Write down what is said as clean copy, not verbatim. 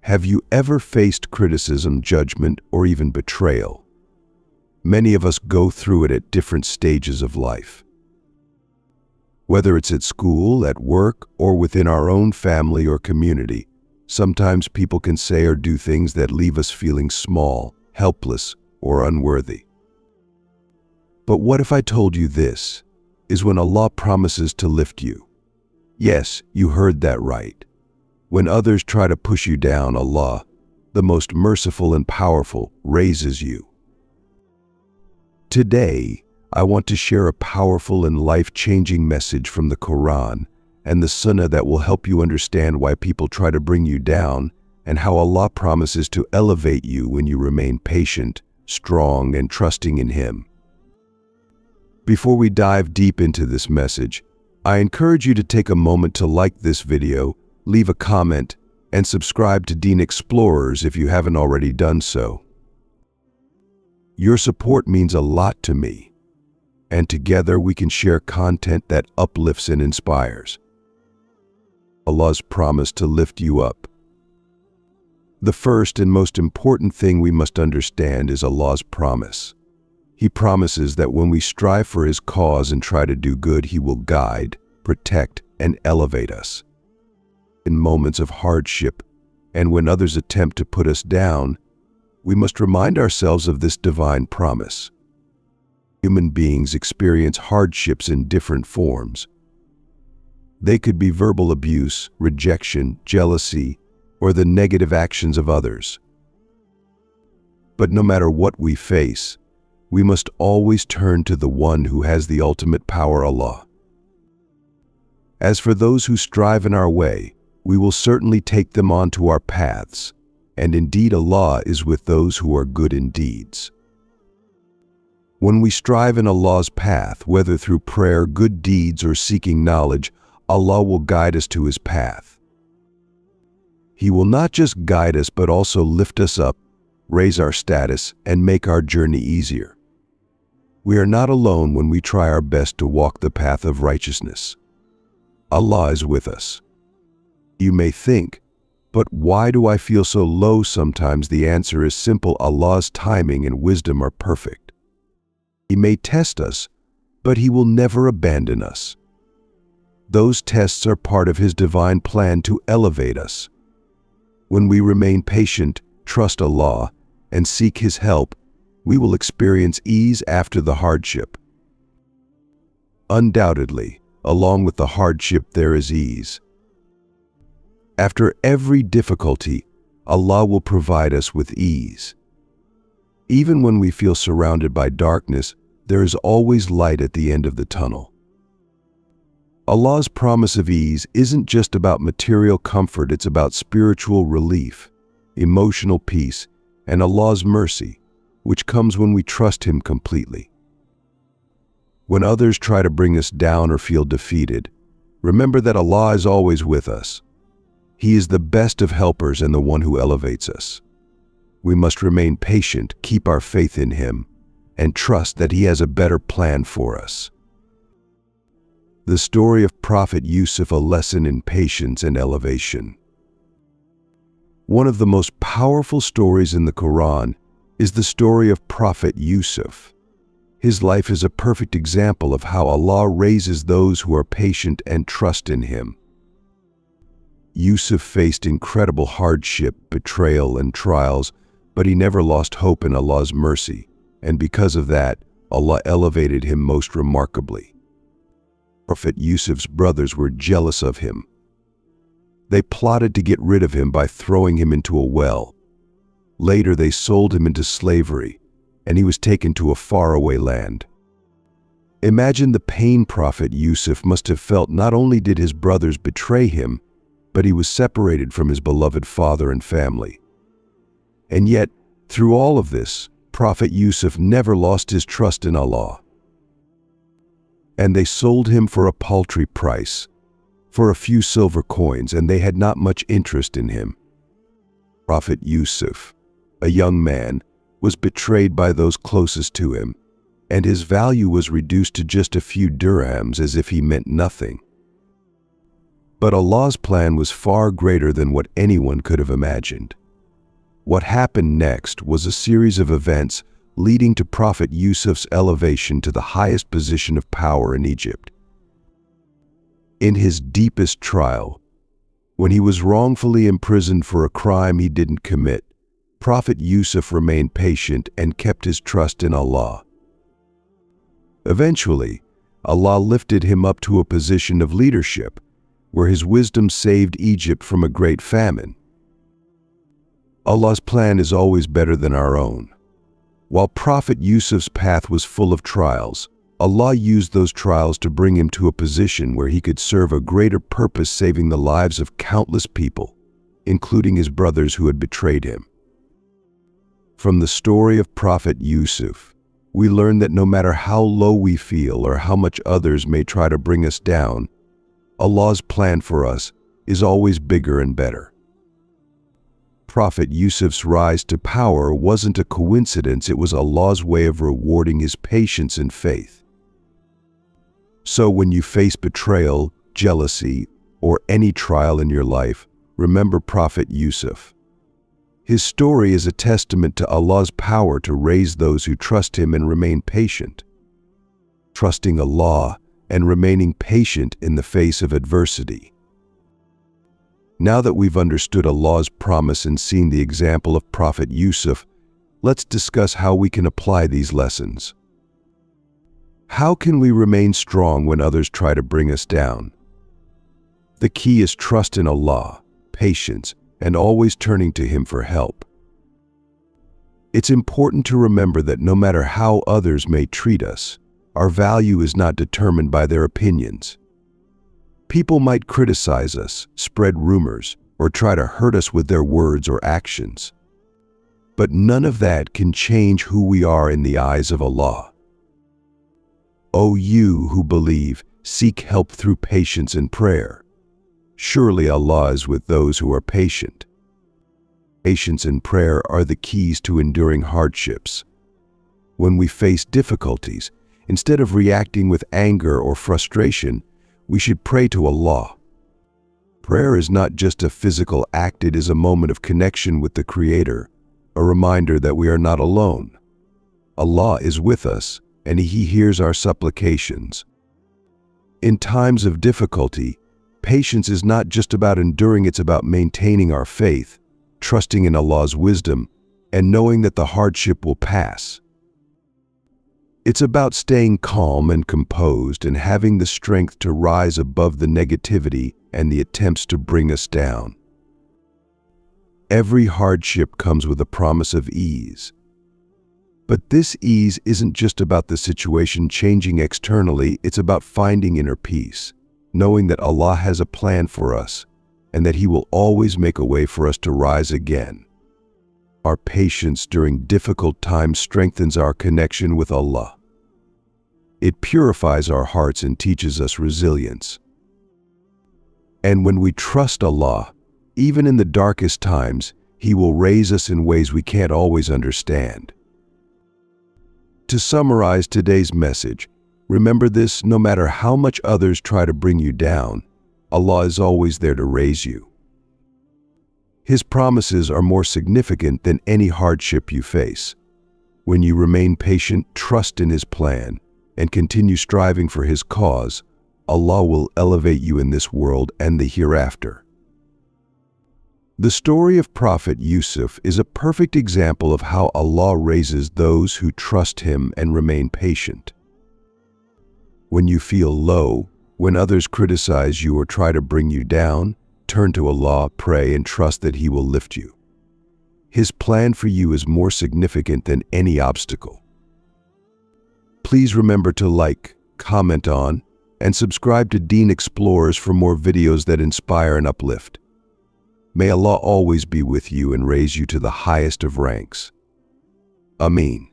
Have you ever faced criticism, judgment, or even betrayal? Many of us go through it at different stages of life. Whether it's at school, at work, or within our own family or community, sometimes people can say or do things that leave us feeling small, helpless, or unworthy. But what if I told you this is when Allah promises to lift you? Yes, you heard that right. When others try to push you down, Allah, the most merciful and powerful, raises you. Today, I want to share a powerful and life-changing message from the Quran and the Sunnah that will help you understand why people try to bring you down and how Allah promises to elevate you when you remain patient, strong, and trusting in Him. Before we dive deep into this message, I encourage you to take a moment to like this video, leave a comment, and subscribe to Deen Xplorers if you haven't already done so. Your support means a lot to me, and together we can share content that uplifts and inspires. Allah's promise to lift you up. The first and most important thing we must understand is Allah's promise. He promises that when we strive for His cause and try to do good, He will guide, protect, and elevate us. In moments of hardship, and when others attempt to put us down, we must remind ourselves of this divine promise. Human beings experience hardships in different forms. They could be verbal abuse, rejection, jealousy, or the negative actions of others. But no matter what we face, we must always turn to the one who has the ultimate power, Allah. As for those who strive in our way, we will certainly take them onto our paths, and indeed Allah is with those who are good in deeds. When we strive in Allah's path, whether through prayer, good deeds, or seeking knowledge, Allah will guide us to His path. He will not just guide us but also lift us up, raise our status, and make our journey easier. We are not alone when we try our best to walk the path of righteousness. Allah is with us. You may think, but why do I feel so low sometimes? The answer is simple. Allah's timing and wisdom are perfect. He may test us, but He will never abandon us. Those tests are part of His divine plan to elevate us. When we remain patient, trust Allah, and seek His help, we will experience ease after the hardship. Undoubtedly, along with the hardship there is ease. After every difficulty, Allah will provide us with ease. Even when we feel surrounded by darkness, there is always light at the end of the tunnel. Allah's promise of ease isn't just about material comfort, it's about spiritual relief, emotional peace, and Allah's mercy, which comes when we trust Him completely. When others try to bring us down or feel defeated, remember that Allah is always with us. He is the best of helpers and the one who elevates us. We must remain patient, keep our faith in Him, and trust that He has a better plan for us. The story of Prophet Yousuf, a lesson in patience and elevation. One of the most powerful stories in the Quran is the story of Prophet Yousuf. His life is a perfect example of how Allah raises those who are patient and trust in Him. Yousuf faced incredible hardship, betrayal, and trials, but he never lost hope in Allah's mercy, and because of that, Allah elevated him most remarkably. Prophet Yousuf's brothers were jealous of him. They plotted to get rid of him by throwing him into a well. Later, they sold him into slavery, and he was taken to a faraway land. Imagine the pain Prophet Yousuf must have felt. Not only did his brothers betray him, but he was separated from his beloved father and family. And yet, through all of this, Prophet Yousuf never lost his trust in Allah. And they sold him for a paltry price, for a few silver coins, and they had not much interest in him. Prophet Yousuf, a young man, was betrayed by those closest to him, and his value was reduced to just a few dirhams, as if he meant nothing. But Allah's plan was far greater than what anyone could have imagined. What happened next was a series of events leading to Prophet Yusuf's elevation to the highest position of power in Egypt. In his deepest trial, when he was wrongfully imprisoned for a crime he didn't commit, Prophet Yousuf remained patient and kept his trust in Allah. Eventually, Allah lifted him up to a position of leadership, where his wisdom saved Egypt from a great famine. Allah's plan is always better than our own. While Prophet Yusuf's path was full of trials, Allah used those trials to bring him to a position where he could serve a greater purpose, saving the lives of countless people, including his brothers who had betrayed him. From the story of Prophet Yousuf, we learn that no matter how low we feel or how much others may try to bring us down, Allah's plan for us is always bigger and better. Prophet Yusuf's rise to power wasn't a coincidence, it was Allah's way of rewarding his patience and faith. So when you face betrayal, jealousy, or any trial in your life, remember Prophet Yousuf. His story is a testament to Allah's power to raise those who trust Him and remain patient. Trusting Allah and remaining patient in the face of adversity. Now that we've understood Allah's promise and seen the example of Prophet Yousuf, let's discuss how we can apply these lessons. How can we remain strong when others try to bring us down? The key is trust in Allah, patience, and always turning to Him for help. It's important to remember that no matter how others may treat us, our value is not determined by their opinions. People might criticize us, spread rumors, or try to hurt us with their words or actions. But none of that can change who we are in the eyes of Allah. O you who believe, seek help through patience and prayer. Surely Allah is with those who are patient. Patience and prayer are the keys to enduring hardships. When we face difficulties, instead of reacting with anger or frustration, we should pray to Allah. Prayer is not just a physical act, it is a moment of connection with the Creator, a reminder that we are not alone. Allah is with us, and He hears our supplications. In times of difficulty, patience is not just about enduring, it's about maintaining our faith, trusting in Allah's wisdom, and knowing that the hardship will pass. It's about staying calm and composed and having the strength to rise above the negativity and the attempts to bring us down. Every hardship comes with a promise of ease. But this ease isn't just about the situation changing externally, it's about finding inner peace, knowing that Allah has a plan for us and that He will always make a way for us to rise again. Our patience during difficult times strengthens our connection with Allah. It purifies our hearts and teaches us resilience. And when we trust Allah, even in the darkest times, He will raise us in ways we can't always understand. To summarize today's message, remember this: no matter how much others try to bring you down, Allah is always there to raise you. His promises are more significant than any hardship you face. When you remain patient, trust in His plan, and continue striving for His cause, Allah will elevate you in this world and the hereafter. The story of Prophet Yousuf is a perfect example of how Allah raises those who trust Him and remain patient. When you feel low, when others criticize you or try to bring you down, turn to Allah, pray, and trust that He will lift you. His plan for you is more significant than any obstacle. Please remember to like, comment on, and subscribe to Deen Xplorers for more videos that inspire and uplift. May Allah always be with you and raise you to the highest of ranks. Ameen.